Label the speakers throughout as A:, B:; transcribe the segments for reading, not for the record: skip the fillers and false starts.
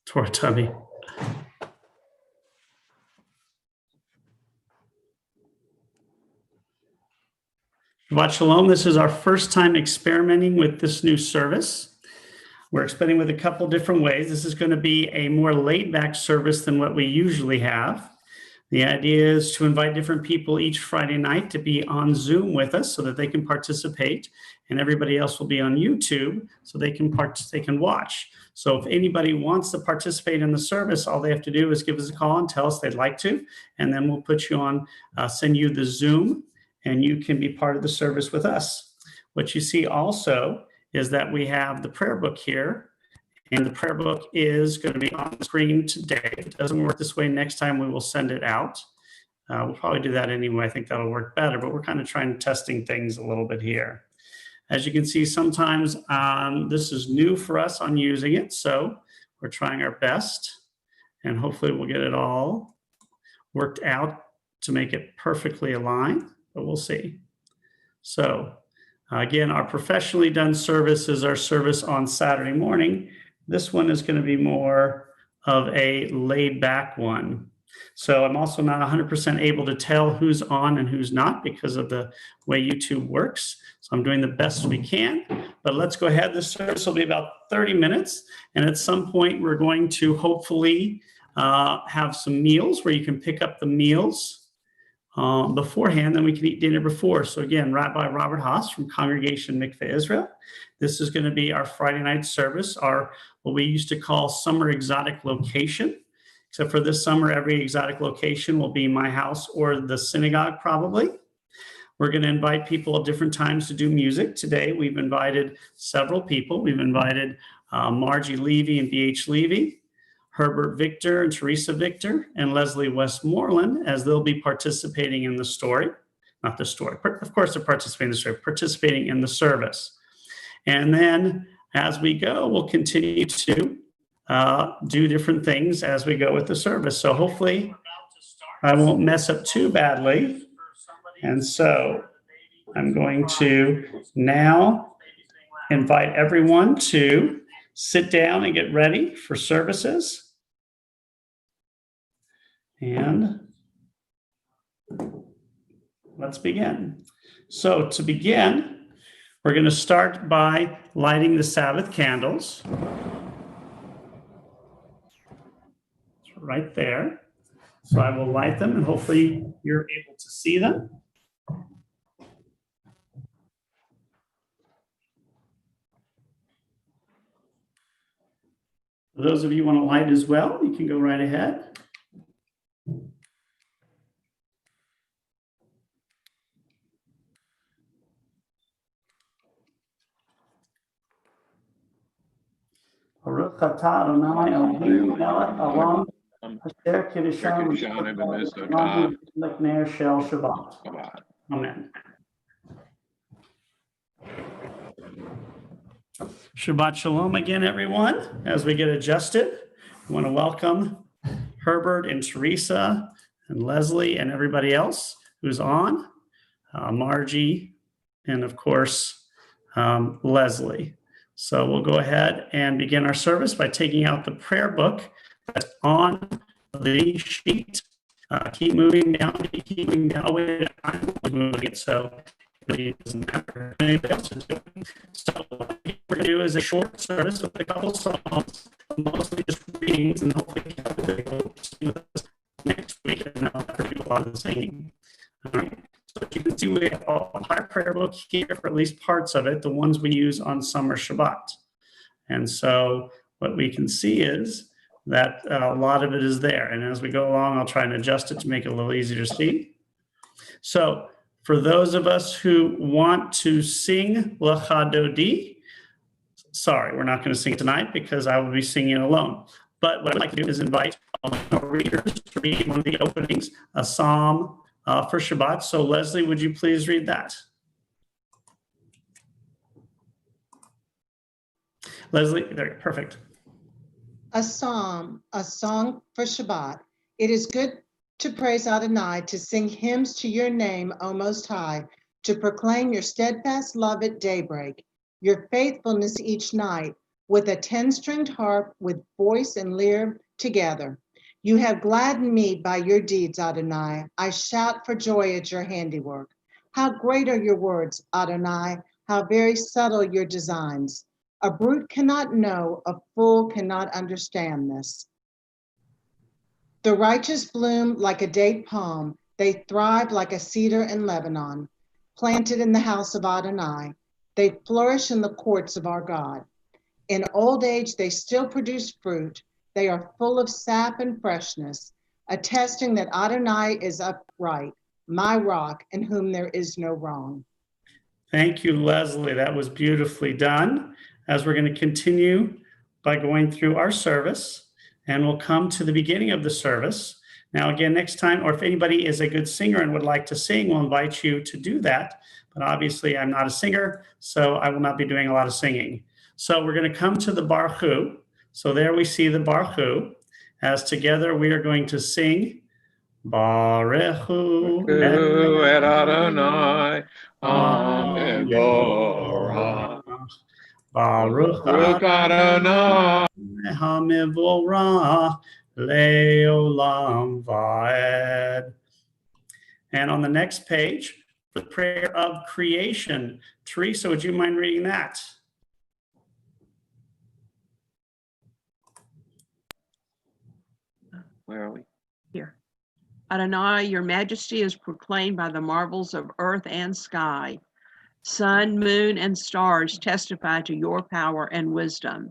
A: Torah Tubby. Shabbat Shalom. This is our first time experimenting with this new service. We're experimenting with a couple different ways. This is going to be a more laid-back service than what we usually have. The idea is to invite different people each Friday night to be on Zoom with us so that they can participate, and everybody else will be on YouTube so they can watch. So if anybody wants to participate in the service, all they have to do is give us a call and tell us they'd like to, and then we'll put you on, send you the Zoom, and you can be part of the service with us. What you see also is that we have the prayer book here, and the prayer book is going to be on the screen today. If it doesn't work this way, next time we will send it out. We'll probably do that anyway. I think that'll work better, but we're kind of testing things a little bit here. As you can see, sometimes this is new for us on using it, so we're trying our best, and hopefully we'll get it all worked out to make it perfectly aligned, but we'll see. So again, our professionally done service is our service on Saturday morning. This one is going to be more of a laid back one. So I'm also not 100% able to tell who's on and who's not because of the way YouTube works. So I'm doing the best we can, but let's go ahead. This service will be about 30 minutes. And at some point, we're going to hopefully have some meals where you can pick up the meals beforehand, then we can eat dinner before. So again, Rabbi Robert Haas from Congregation Mikveh Israel. This is going to be our Friday night service, our what we used to call summer exotic location. Except for this summer, every exotic location will be my house or the synagogue probably. We're going to invite people at different times to do music. Today, we've invited several people. We've invited Margie Levy and B.H. Levy, Herbert Victor and Teresa Victor, and Leslie Westmoreland, as they'll be participating in the story. Not the story, of course they're participating in the story, participating in the service. And then as we go, we'll continue to do different things as we go with the service. So hopefully I won't mess up too badly. And so I'm going to now invite everyone to sit down and get ready for services. And let's begin. So to begin, we're going to start by lighting the Sabbath candles. It's right there. So I will light them and hopefully you're able to see them. For those of you who want to light as well, you can go right ahead. Baruch atah Adonai Eloheinu melech haolam asher kiddushanu l'nei shel Shabbat. Amen. Shabbat Shalom again, everyone. As we get adjusted, I want to welcome Herbert and Teresa and Leslie and everybody else who's on, Margie, and of course, Leslie. So we'll go ahead and begin our service by taking out the prayer book that's on the sheet. Keep moving down. I'm moving it, so it doesn't matter if anybody else is doing. So what we're going to do is a short service with a couple songs, mostly just readings, and hopefully we'll see with us next week, and I'll do a lot of the singing. All right. So you can see we have a high prayer book here for at least parts of it, the ones we use on summer Shabbat. And so what we can see is that a lot of it is there. And as we go along, I'll try and adjust it to make it a little easier to see. So for those of us who want to sing Lecha Dodi, sorry, we're not going to sing tonight because I will be singing alone. But what I'd like to do is invite our readers to read one of the openings, a psalm for Shabbat. So Leslie, would you please read that? Leslie, there, perfect.
B: A psalm, a song for Shabbat. It is good to praise Adonai, to sing hymns to your name, O Most High, to proclaim your steadfast love at daybreak, your faithfulness each night, with a 10-stringed harp, with voice and lyre together. You have gladdened me by your deeds, Adonai. I shout for joy at your handiwork. How great are your words, Adonai. How very subtle your designs. A brute cannot know, a fool cannot understand this. The righteous bloom like a date palm. They thrive like a cedar in Lebanon, planted in the house of Adonai. They flourish in the courts of our God. In old age, they still produce fruit. They are full of sap and freshness, attesting that Adonai is upright, my rock, in whom there is no wrong.
A: Thank you, Leslie. That was beautifully done. As we're going to continue by going through our service, and we'll come to the beginning of the service. Now, again, next time, or if anybody is a good singer and would like to sing, we'll invite you to do that. But obviously, I'm not a singer, so I will not be doing a lot of singing. So we're going to come to the Baruch Hu. So there we see the Baruch Hu. As together, we are going to sing Baruch Hu
C: et Adonai, Hamevorach.
A: Baruch
C: Adonai,
A: Hamevorach Leolam Vaed. And on the next page, the prayer of creation. Teresa, would you mind reading that?
C: Where are we?
D: Here. Adonai, your majesty is proclaimed by the marvels of earth and sky. Sun, moon, and stars testify to your power and wisdom.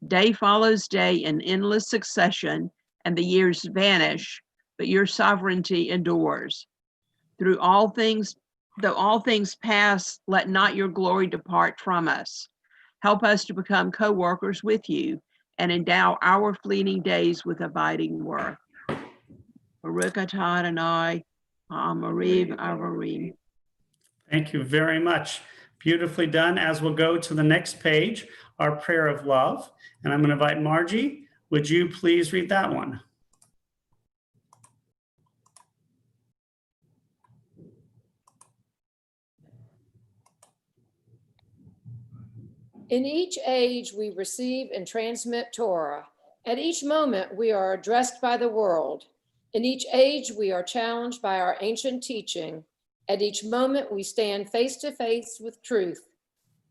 D: Day follows day in endless succession, and the years vanish, but your sovereignty endures. Though all things pass, let not your glory depart from us. Help us to become co-workers with you and endow our fleeting days with abiding worth. Baruch atah Adonai, ha'amariv avarim.
A: Thank you very much. Beautifully done. As we'll go to the next page, our prayer of love. And I'm going to invite Margie. Would you please read that one?
E: In each age, we receive and transmit Torah. At each moment, we are addressed by the world. In each age, we are challenged by our ancient teaching. At each moment, we stand face to face with truth.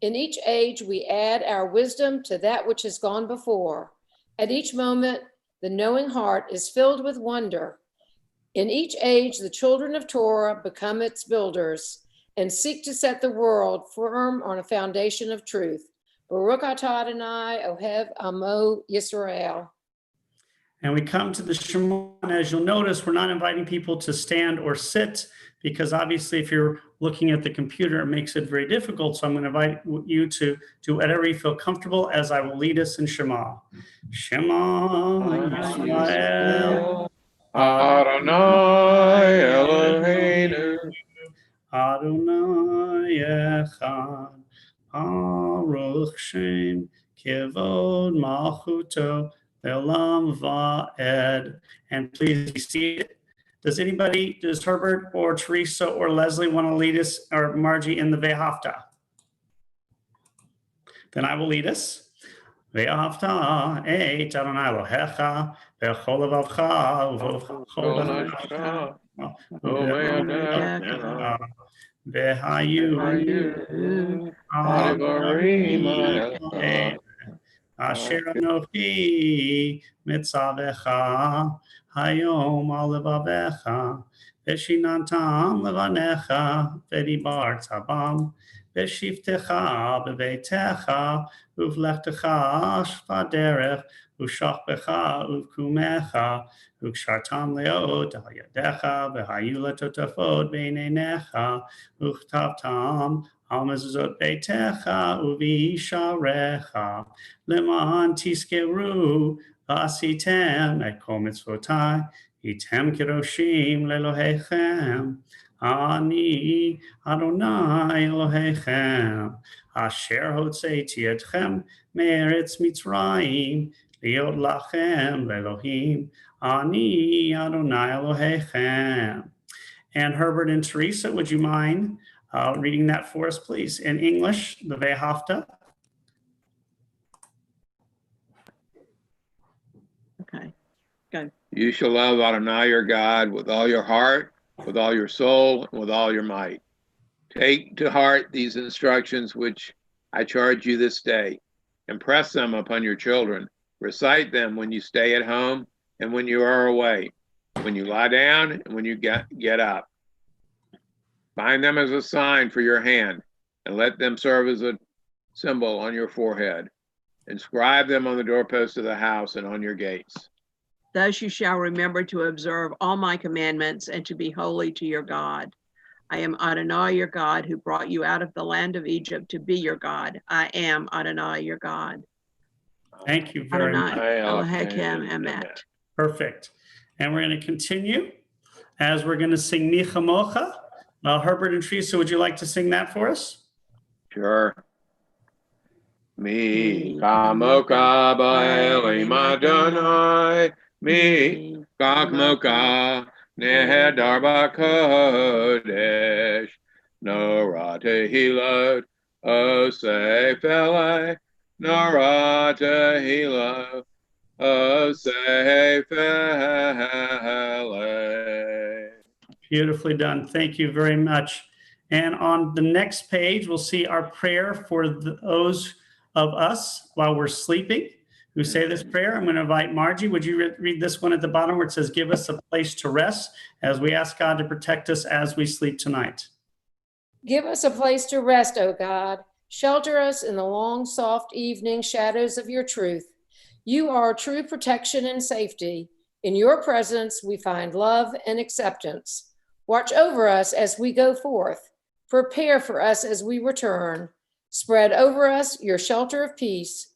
E: In each age, we add our wisdom to that which has gone before. At each moment, the knowing heart is filled with wonder. In each age, the children of Torah become its builders and seek to set the world firm on a foundation of truth. Baruch atah Adonai, Ohev Amo Yisrael.
A: And we come to the Shema. And as you'll notice, we're not inviting people to stand or sit, because obviously if you're looking at the computer, it makes it very difficult. So I'm going to invite you to do whatever you feel comfortable as I will lead us in Shema. Shema Yisrael.
C: Adonai Eloheinu,
A: Adonai Echad. Baruch Shem Kevod Malchuto Leolam Vaed. And please be seated. Does Herbert or Teresa or Leslie want to lead us, or Margie, in the Ve'ahavta? Then I will lead us. Ve'ahavta et Adonai Elohecha b'chol levavcha
C: Kol nafsha, U'be'adecha,
A: Ve'hayu
C: Hadivarim Alecha,
A: Asher Anochi Mitzavecha Hayom Al Levavecha Veshinantam Levanecha Vedibar Tabam Veshivtecha Beveitecha Uvlechtecha Shvaderech Ushachbecha Uvkumecha Ukshartam Leot Al Yadecha Vehayula Totafod Beinenecha Uchtavtam Al Mezuzot Beitecha Uvisharecha Leman Tiskeru Vasitem Et Kol Mitzvotai Item Kiroshim Lelohechem Ani Adonai Elohechem Asher Hotzeiti Etchem Meretz Mitzrayim Liot Lachem Lelohim Ani Adonai Elohechem. And Herbert and Teresa, would you mind reading that for us, please? In English, the Ve'ahavta.
D: Go.
C: You shall love Adonai your God with all your heart, with all your soul, and with all your might. Take to heart these instructions which I charge you this day. Impress them upon your children. Recite them when you stay at home and when you are away, when you lie down and when you get up. Bind them as a sign for your hand, and let them serve as a symbol on your forehead. Inscribe them on the doorposts of the house and on your gates.
D: Thus you shall remember to observe all my commandments and to be holy to your God. I am Adonai your God, who brought you out of the land of Egypt to be your God. I am Adonai your God.
A: Thank you very much.
D: Adonai Elohim Emet.
A: Perfect. And we're going to continue as we're going to sing Micha Mocha. Herbert and Teresa, would you like to sing that for us?
C: Sure. Mi kamoka ba'elim Adonai, mi kamoka nehedar ba'kodesh, nora tehilot osef eleh, nora tehilot osef eleh.
A: Beautifully done. Thank you very much. And on the next page, we'll see our prayer for those of us while we're sleeping who say this prayer. I'm going to invite Margie. Would you read this one at the bottom where it says, give us a place to rest as we ask God to protect us as we sleep tonight.
E: Give us a place to rest, O God. Shelter us in the long, soft evening shadows of your truth. You are true protection and safety. In your presence, we find love and acceptance. Watch over us as we go forth. Prepare for us as we return. Spread over us your shelter of peace,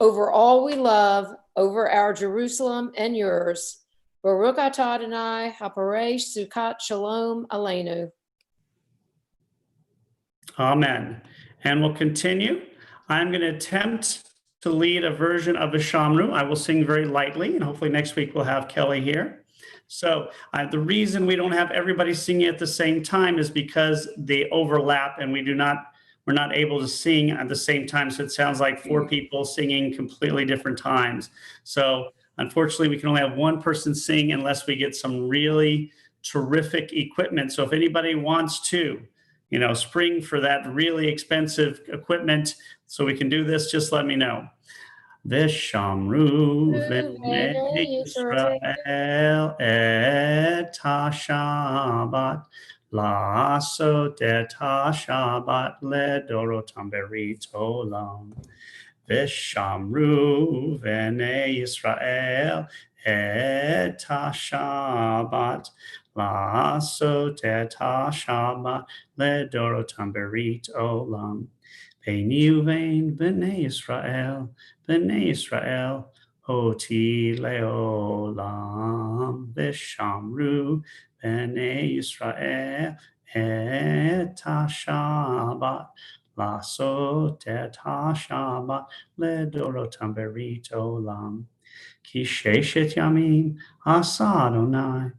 E: over all we love, over our Jerusalem and yours. Baruch atah Adonai, haparei sukkot shalom aleinu.
A: Amen. And we'll continue. I'm going to attempt to lead a version of a Shamru. I will sing very lightly, and hopefully next week we'll have Kelly here. So the reason we don't have everybody singing at the same time is because they overlap, and we're not able to sing at the same time. So it sounds like four people singing completely different times. So unfortunately, we can only have one person sing unless we get some really terrific equipment. So if anybody wants to, spring for that really expensive equipment so we can do this, just let me know. V'shamru v'nei Yisrael et ha-Shabbat la'asot et ha-Shabbat ledorotam berit olam. V'shamru v'nei Yisrael et ha-Shabbat la'asot et ha-Shabbat ledorotam berit olam. Beini uvein b'nei Yisrael, oti leolam. V'shamru b'nei Yisrael et ha-Shabbat la'asot et ha-Shabbat ledorotam berit olam. Ki sheshet yamim asa Adonai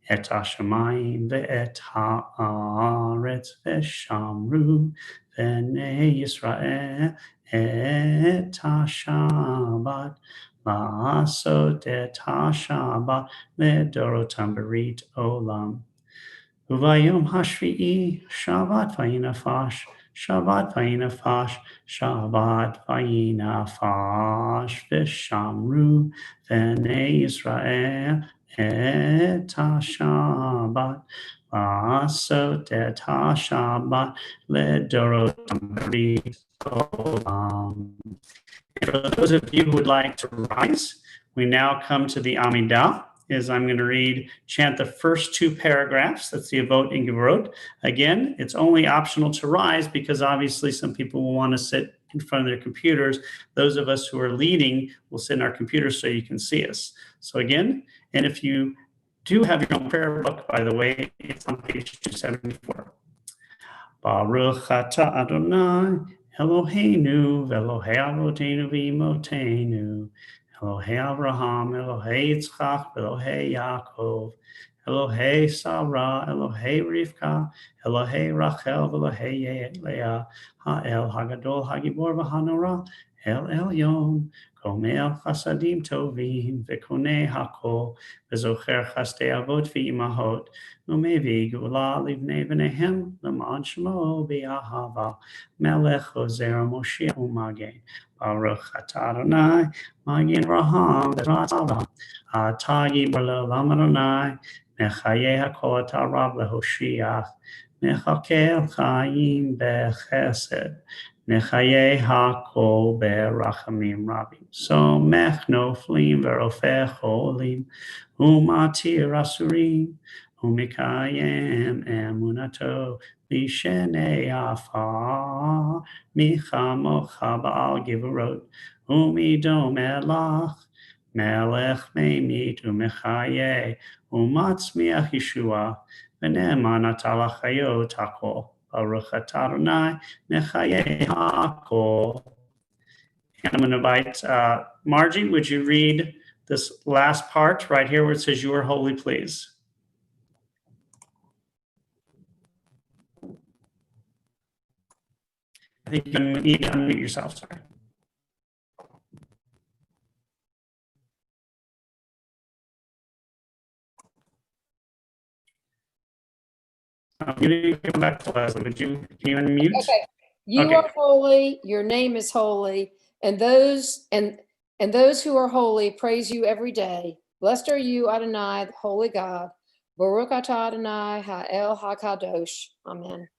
A: et hashamayim ve'et haaretz v'shamru v'nei Yisrael et ha-Shabbat la'asot et ha-Shabbat ledorotam berit olam. Uvayom hashvi'i Shabbat vayinafash, Shabbat vayinafash, Shabbat vayinafash v'shamru v'nei Yisrael et ha-Shabbat la'asot et ha-Shabbat ledorotam berit olam. For those of you who would like to rise, we now come to the Amidah. I'm going to chant the first two paragraphs. That's the Avot and Gevorot. Again, it's only optional to rise because obviously some people will want to sit in front of their computers. Those of us who are leading will sit in our computers so you can see us. So again, and if you do have your own prayer book, by the way, it's on page 274. Baruch atah Adonai Eloheinu v'Elohei Avoteinu v'Imotenu Elohei Abraham, Elohei Yitzchak, Elohei Yaakov, Elohei Sarah, Elohei Rivka, Elohei Rachel, Elohei Leah, Ha'el Hagadol Hagibor v'Hanora, אל עליון, גומל חסדים טובים, וקונה הכל, וזוכר חסדי אבות ואימהות, ומביא גאולה לבני בניהם, למען שמו באהבה, מלך עוזר מושיע ומגן. ברוך אתה אדוני, מגן אברהם וזרעו, אתה גיבור לעולם אדוני, מחיי הכל אתה רב להושיע, מחכה חיים בחסד, מחיי הכל ברחמים רבים. סומך נופלים ורופא חולים, ומתיר אסורים, ומקיים אמונתו לשני עפר, מי כמוך בעל גבורות, ומי דומה לך, מלך ממית ומחיה, ומצמיח ישועה, ונאמן אתה לחיות הכל. Baruch atah Adonai, mechayei hakol. And I'm going to invite Margie, would you read this last part right here where it says, you are holy, please? I think you need to unmute yourself, sorry. You need to come back to Leslie. Can you unmute?
E: Okay. You
A: Okay.
E: are holy, your name is holy, and those who are holy praise you every day. Blessed are you, Adonai, the holy God. Baruch atah Adonai ha'el hakadosh. Amen.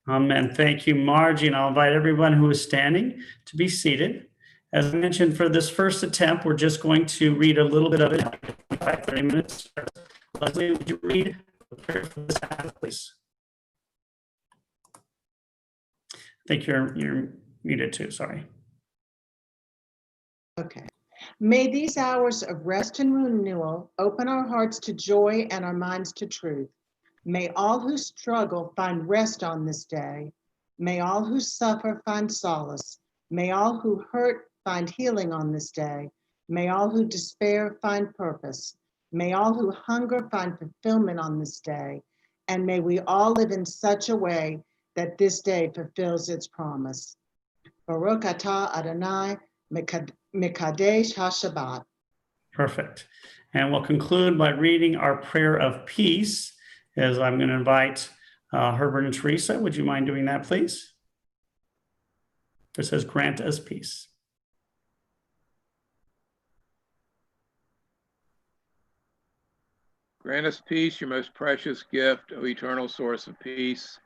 A: Amen. Thank you, Margie. And I'll invite everyone who is standing to be seated. As I mentioned, for this first attempt, we're just going to read a little bit of it, 25, 30 minutes. Leslie, would you read the prayer for this Sabbath, please? I think you're muted too, sorry.
B: Okay. May these hours of rest and renewal open our hearts to joy and our minds to truth. May all who struggle find rest on this day. May all who suffer find solace. May all who hurt find healing on this day. May all who despair find purpose. May all who hunger find fulfillment on this day. And may we all live in such a way that this day fulfills its promise. Baruch atah Adonai Mekadesh HaShabbat.
A: Perfect. And we'll conclude by reading our prayer of peace, as I'm going to invite Herbert and Teresa. Would you mind doing that, please? It says, grant us peace.
C: Grant us peace, your most precious gift, O eternal source of peace,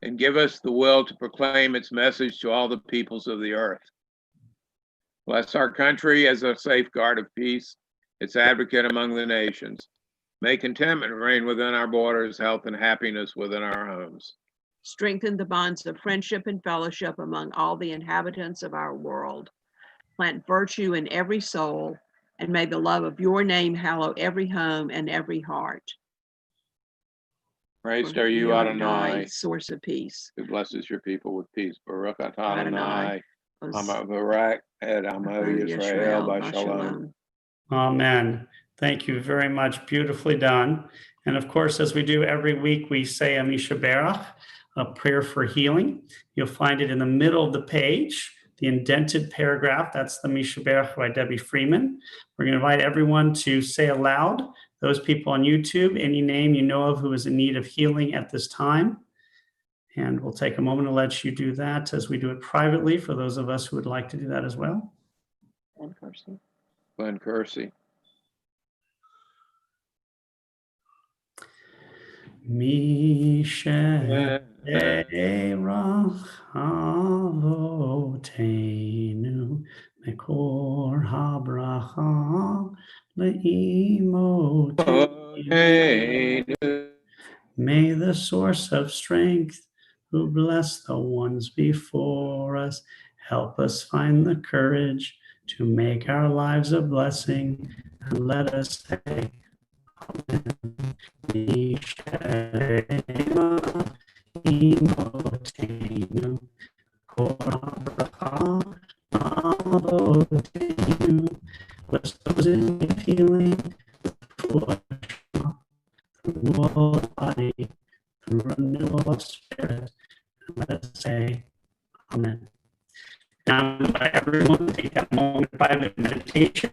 C: and give us the will to proclaim its message to all the peoples of the earth. Bless our country as a safeguard of peace, its advocate among the nations. May contentment reign within our borders, health and happiness within our homes.
D: Strengthen the bonds of friendship and fellowship among all the inhabitants of our world. Plant virtue in every soul, and may the love of your name hallow every home and every heart.
C: Praised are you, Adonai,
D: source of peace.
C: who blesses your people with peace. Baruch atah
D: Adonai,
C: Adonai, Hamavarach et Amo Yisrael Bashalom.
A: Amen. Thank you very much. Beautifully done. And of course, as we do every week, we say a Mishaberach, a prayer for healing. You'll find it in the middle of the page, the indented paragraph. That's the Mishaberach by Debbie Freeman. We're going to invite everyone to say aloud, those people on YouTube, any name you know of who is in need of healing at this time. And we'll take a moment to let you do that as we do it privately for those of us who would like to do that as well.
D: And Kersey.
C: Glenn Kersey.
A: Mishaberach Avotenu Mekor HaBracha Le'imotenu. May the source of strength, who bless the ones before us, help us find the courage to make our lives a blessing, and let us say, Amen. Bless those in need of healing, renewal of body, renewal of spirit, and let us say, Amen. Now, everyone everyone take that moment of private meditation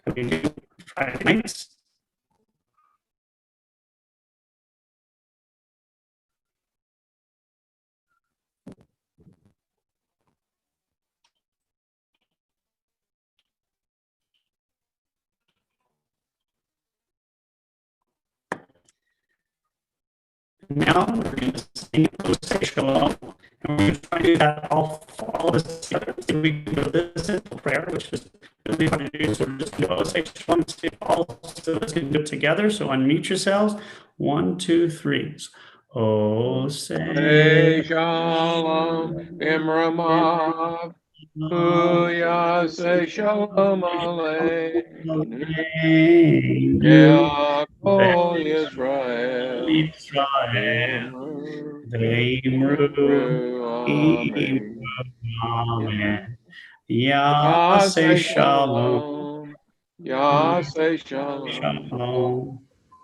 A: that we do Friday nights. Now we're going to sing say shalom, and we're going to try to do that all of us together. So we can do this simple prayer, which is really hard to do. So we're just going to say shalom, all of us can do it together. So unmute yourselves. 1, 2, 3. Oh, say
C: shalom, Imramav, say shalom aleinu, Yaakov Yisrael,
A: Amen.
C: Say shalom, say shalom,
A: Shalom.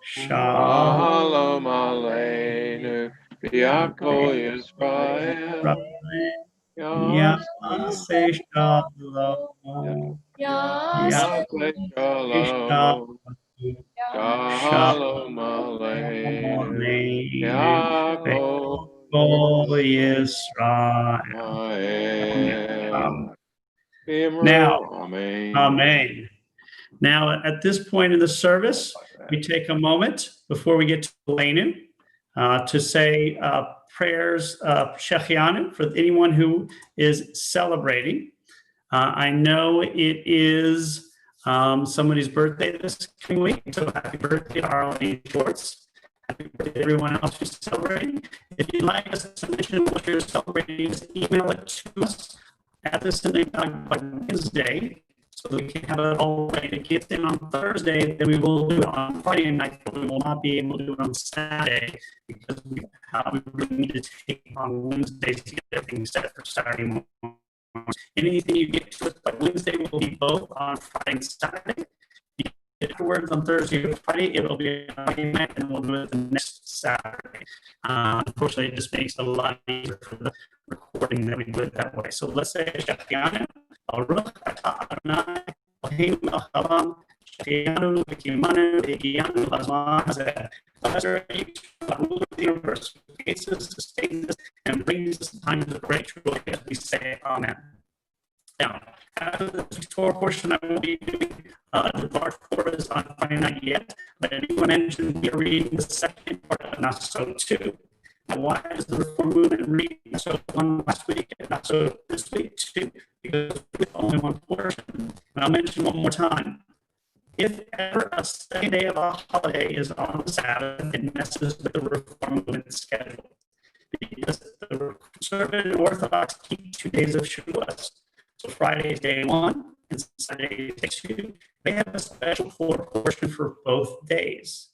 C: shalom aleinu, Yaakov Yisrael.
A: Say shalom.
C: Say shalom, shalom aleinu, Yaakov Yisrael.
A: Now,
C: Amen.
A: amen. Now, at this point in the service, we take a moment before we get to Elenu to say prayers, Shechianu, for anyone who is celebrating. I know it is somebody's birthday this coming week, so happy birthday, Arlene Shorts. Happy birthday to everyone else who's celebrating. If you'd like us to mention what you're celebrating, just email it to us at the synagogue by Wednesday, so that we can have it all ready to get in on Thursday. Then we will do it on Friday night, but we will not be able to do it on Saturday because we really need to take on Wednesdays to get everything set for Saturday morning. Anything you get to us by Wednesday will be both on Friday and Saturday. Afterwards on Thursday or Friday, it'll be on Friday night, and we'll do it the next Saturday. Unfortunately, it just makes it a lot easier for the recording that we do it that way. So let's say Shechianu, Baruch atah Adonai, Eloheinu melech haolam, Shechianu v'kimanu v'higiyanu b'zman hazeh. Blessed are you, the ruler of the universe, who creates us, sustains us, and brings us times of great joy as we say Amen. Now, after the Torah portion, I won't be doing the large Torahs on Friday night yet, but I do want to mention we are reading the second part of Not So 2. Now, why is the Reform Movement reading so 1 last week and not so this week too? Because with only one portion. And I'll mention one more time. If ever a second day of a holiday is on the Sabbath, it messes with the Reform Movement schedule. Because the conservative and Orthodox keep 2 days of Shavuos. So Friday is day 1 and Saturday is day 2. They have a special portion for both days.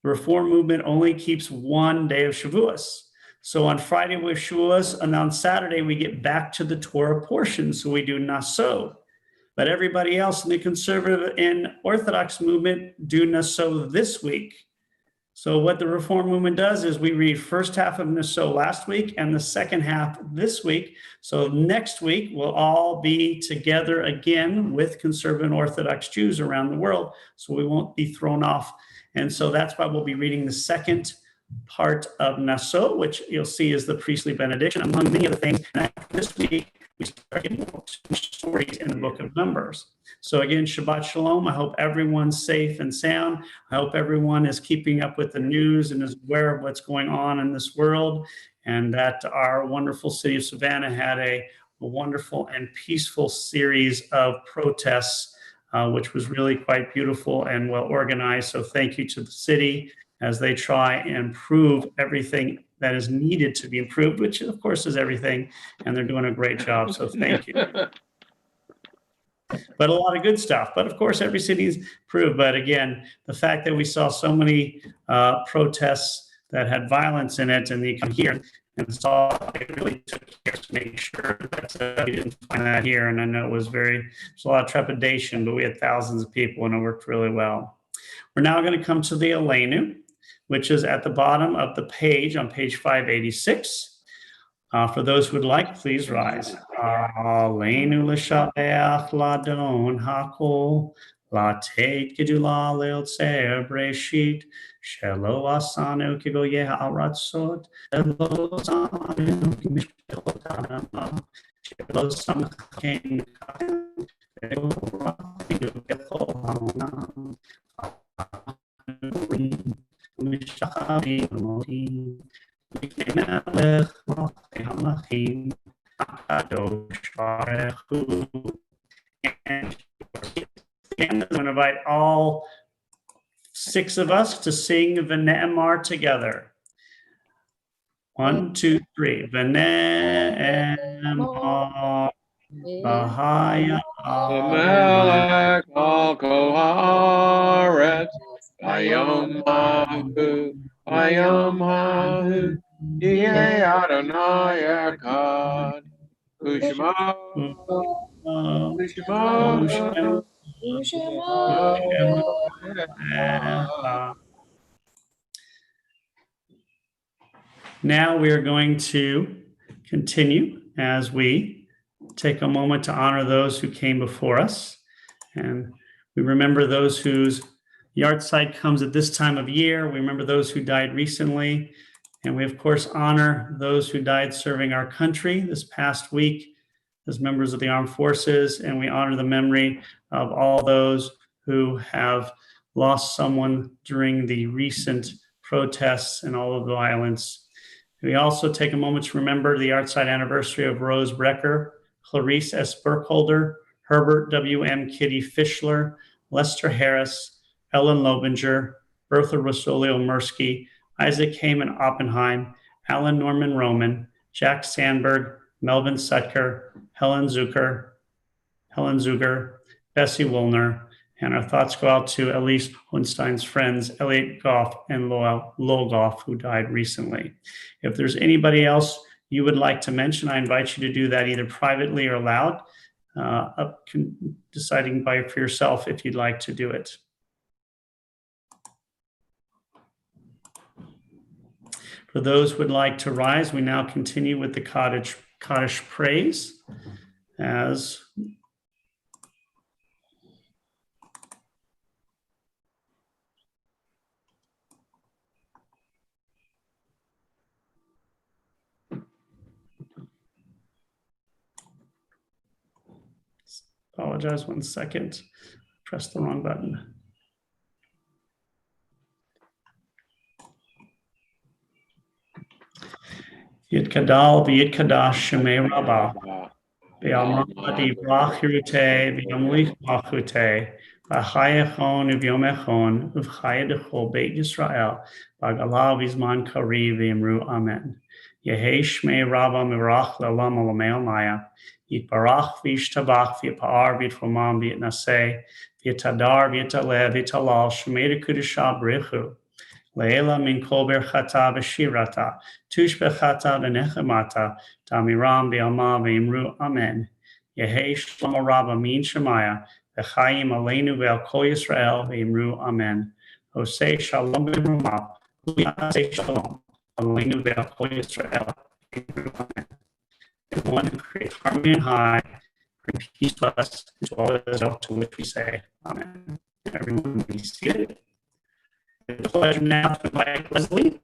A: The Reform Movement only keeps 1 day of Shavuos. So on Friday with Shavuos, and on Saturday we get back to the Torah portion. So we do Naso. But everybody else in the conservative and Orthodox movement do Naso this week. So what the Reform Movement does is we read first half of Naso last week and the second half this week. So next week we'll all be together again with conservative and Orthodox Jews around the world. So we won't be thrown off. And so that's why we'll be reading the second part of Naso, which you'll see is the Priestly Benediction, among many other things. And after this week, we start getting more stories in the book of Numbers. So again, Shabbat Shalom. I hope everyone's safe and sound. I hope everyone is keeping up with the news and is aware of what's going on in this world, and that our wonderful city of Savannah had a wonderful and peaceful series of protests, which was really quite beautiful and well organized. So thank you to the city as they try and improve everything that is needed to be improved, which of course is everything, and they're doing a great job, so thank you. But a lot of good stuff. But of course, every city's improved. But again, the fact that we saw so many protests that had violence in it, and you come here and saw, it really took care to make sure that we didn't find that here. And I know it was there's a lot of trepidation, but we had thousands of people, and it worked really well. We're now going to come to the Elenu, which is at the bottom of the page on page 586. For those who would like, please rise. Aleinu l'shabeach ladon hakol latet gedula leotzer breshit shelo asanu kigoye ha'aratzot shelo asanu kimishpechot ha'adama shelo samachem shelo rachinu bechol ha'olam mishacharim motim Melech Malachim Kadosh Baruch Hu. And I'm going to invite all 6 of us to sing V'ne'emar together. 1, 2, 3. V'ne'emar Bahaya
C: Melech al kol haaretz, Hayom hahu, Hayom hahu, Yeh Adonai Echad, Ushma,
A: Now we are going to continue as we take a moment to honor those who came before us. And we remember those whose yahrzeit comes at this time of year. We remember those who died recently. And we, of course, honor those who died serving our country this past week as members of the armed forces. And we honor the memory of all those who have lost someone during the recent protests and all of the violence. We also take a moment to remember the yahrzeit anniversary of Rose Brecker, Clarice S. Burkholder, Herbert W.M. Kitty Fischler, Lester Harris, Ellen Lobinger, Bertha Rosolio Mirsky, Isaac Heyman Oppenheim, Alan Norman Roman, Jack Sandberg, Melvin Sutker, Helen Zuger, Bessie Woolner, and our thoughts go out to Elise Hohenstein's friends, Elliot Goff and Lowell Goff, who died recently. If there's anybody else you would like to mention, I invite you to do that either privately or loud, deciding for yourself if you'd like to do it. For those who would like to rise, we now continue with the Kaddish praise as apologize 1 second, press the wrong button. Yitkadal v'yitkadash shemei rabbah v'yamra divrach hirutei v'yamlich machutei v'chayechon uv'yomechon uv'chayedechol beit Yisrael v'agala v'zman kari v'yamru amen. Yehei shmei rabbah mivrach le'olam olamei omaya yitbarach v'yishtabach v'yipar v'yitfomam v'yitnaseh v'yitadar v'yitaleh v'yitalal shemei dekudusha b'richu Leila min kol berchata v'shirata, tush bechata v'nechemata, tamiram v'alma v'imru amen. Yehei shlomo rabba min shemaya, v'chayim aleinu ve'al kol Yisrael v'imru amen. Osei shalom v'rumah, v'yasei shalom, aleinu ve'al kol Yisrael v'imru amen. The one who creates harmony and high, bring peace to us, and to all Israel, to which we say amen. Everyone be seated. It's a pleasure now to invite Leslie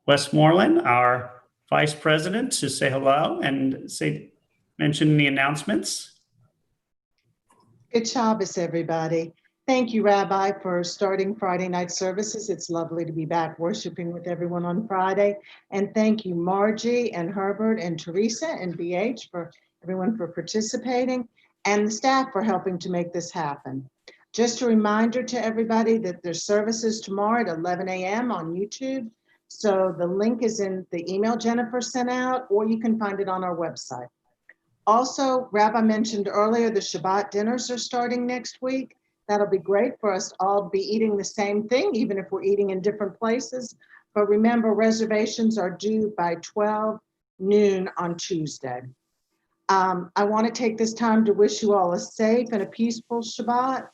A: Westmoreland, our Vice President, to say hello and mention the announcements.
B: Good Shabbos, everybody. Thank you, Rabbi, for starting Friday night services. It's lovely to be back worshiping with everyone on Friday. And thank you, Margie and Herbert and Teresa and BH for everyone for participating and the staff for helping to make this happen. Just a reminder to everybody that there's services tomorrow at 11 a.m. on YouTube. So the link is in the email Jennifer sent out, or you can find it on our website. Also, Rabbi mentioned earlier, the Shabbat dinners are starting next week. That'll be great for us all to be eating the same thing, even if we're eating in different places. But remember, reservations are due by 12 noon on Tuesday. I want to take this time to wish you all a safe and a peaceful Shabbat.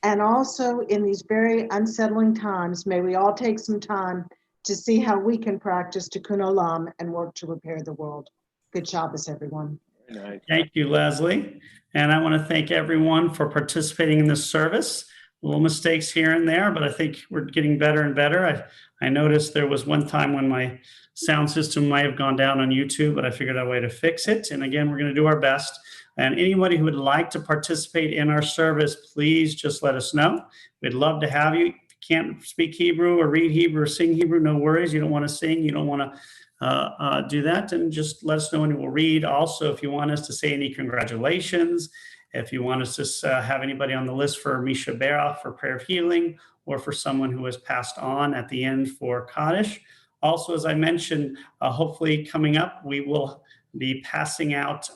B: And also in these very unsettling times, may we all take some time to see how we can practice Tikkun Olam and work to repair the world. Good Shabbos, everyone.
C: Very nice.
A: Thank you, Leslie. And I want to thank everyone for participating in this service. Little mistakes here and there, but I think we're getting better and better. I noticed there was one time when my sound system might have gone down on YouTube, but I figured out a way to fix it. And again, we're going to do our best. And anybody who would like to participate in our service, please just let us know. We'd love to have you. If you can't speak Hebrew or read Hebrew or sing Hebrew, no worries. You don't want to sing, you don't want to do that, then just let us know and we'll read. Also, if you want us to say any congratulations, if you want us to have anybody on the list for Misha Berach for prayer of healing, or for someone who has passed on at the end for Kaddish. Also, as I mentioned, hopefully coming up, we will be passing out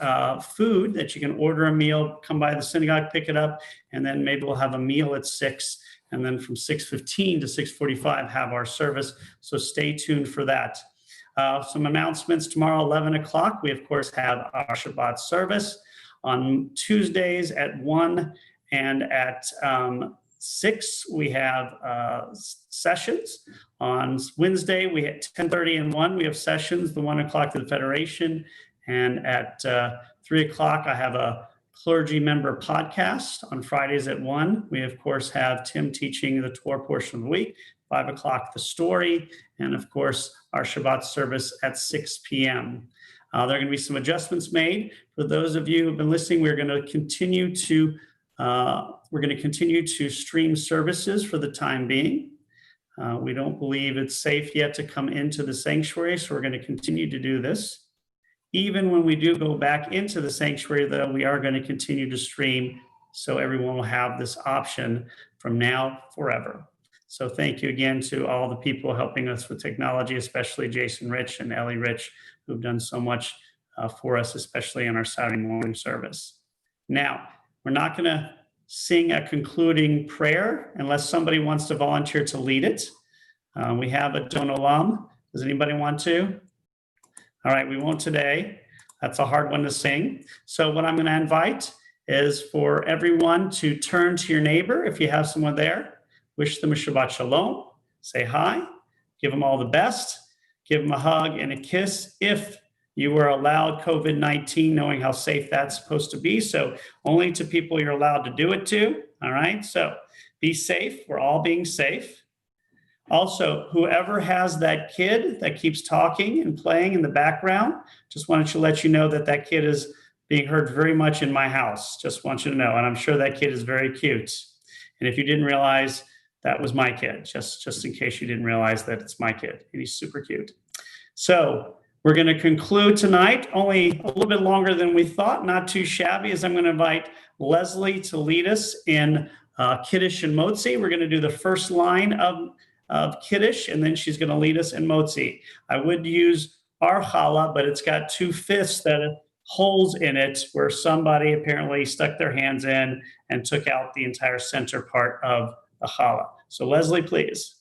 A: food that you can order a meal, come by the synagogue, pick it up, and then maybe we'll have a meal at 6, and then from 6:15 to 6:45 have our service. So stay tuned for that. Some announcements tomorrow, 11 o'clock. We, of course, have our Shabbat service. On Tuesdays at 1 and at 6, we have sessions. On Wednesday, we at 10:30 and 1, we have sessions, the 1 o'clock to the Federation. And at 3 o'clock, I have a clergy member podcast. On Fridays at 1, we, of course, have Tim teaching the Torah portion of the week. 5 o'clock, the story. And, of course, our Shabbat service at 6 p.m. There are going to be some adjustments made. For those of you who have been listening, we're going to continue to stream services for the time being. We don't believe it's safe yet to come into the sanctuary, so we're going to continue to do this. Even when we do go back into the sanctuary, though, we are going to continue to stream, so everyone will have this option from now forever. So thank you again to all the people helping us with technology, especially Jason Rich and Ellie Rich, who've done so much for us, especially in our Saturday morning service. Now, we're not going to sing a concluding prayer unless somebody wants to volunteer to lead it. We have a Don Olam. Does anybody want to? All right, we won't today. That's a hard one to sing. So what I'm going to invite is for everyone to turn to your neighbor, if you have someone there, wish them a Shabbat Shalom, say hi, give them all the best, give them a hug and a kiss if you were allowed COVID-19, knowing how safe that's supposed to be. So only to people you're allowed to do it to, all right? So be safe, we're all being safe. Also, whoever has that kid that keeps talking and playing in the background, just wanted to let you know that that kid is being heard very much in my house. Just want you to know, and I'm sure that kid is very cute. And if you didn't realize, that was my kid, just in case you didn't realize that it's my kid. And he's super cute. So we're going to conclude tonight, only a little bit longer than we thought, not too shabby, as I'm going to invite Leslie to lead us in Kiddush and Motzi. We're going to do the first line of Kiddush, and then she's going to lead us in Motzi. I would use our challah, but it's got 2/5 that holes in it where somebody apparently stuck their hands in and took out the entire center part of the challah. So Leslie, please.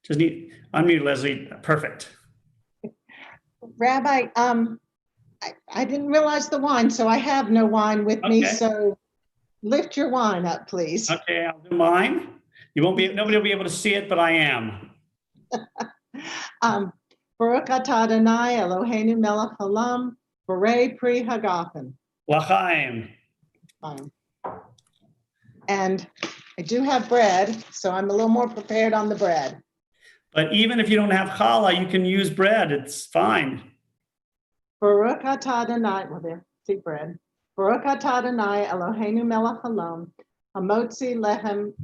A: Just need unmute, Leslie. Perfect.
B: Rabbi, I didn't realize the wine, so I have no wine with me. So lift your wine up, please.
A: Okay, I'll do mine. Nobody will be able to see it, but I am.
B: Baruch atah Adonai Eloheinu melech haolam, borei pri hagafen.
A: L'chaim.
B: And I do have bread, so I'm a little more prepared on the bread.
A: But even if you don't have challah, you can use bread. It's fine.
B: Baruch atah Adonai, well there, see bread. Baruch atah Adonai Eloheinu melech haolam, hamotzi lechem.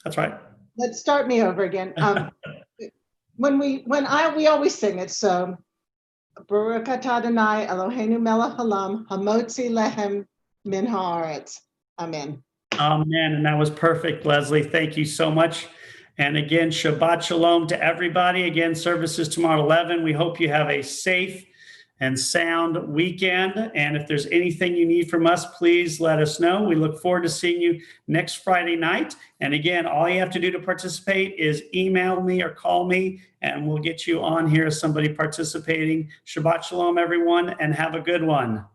A: That's right.
B: Let's start me over again. We always sing it, so Baruch atah Adonai Eloheinu melech haolam, hamotzi lechem min haaretz. Amen.
A: Amen. And that was perfect, Leslie. Thank you so much. And again, Shabbat Shalom to everybody. Again, services tomorrow at 11. We hope you have a safe and sound weekend. And if there's anything you need from us, please let us know. We look forward to seeing you next Friday night. And again, all you have to do to participate is email me or call me, and we'll get you on here as somebody participating. Shabbat Shalom, everyone, and have a good one.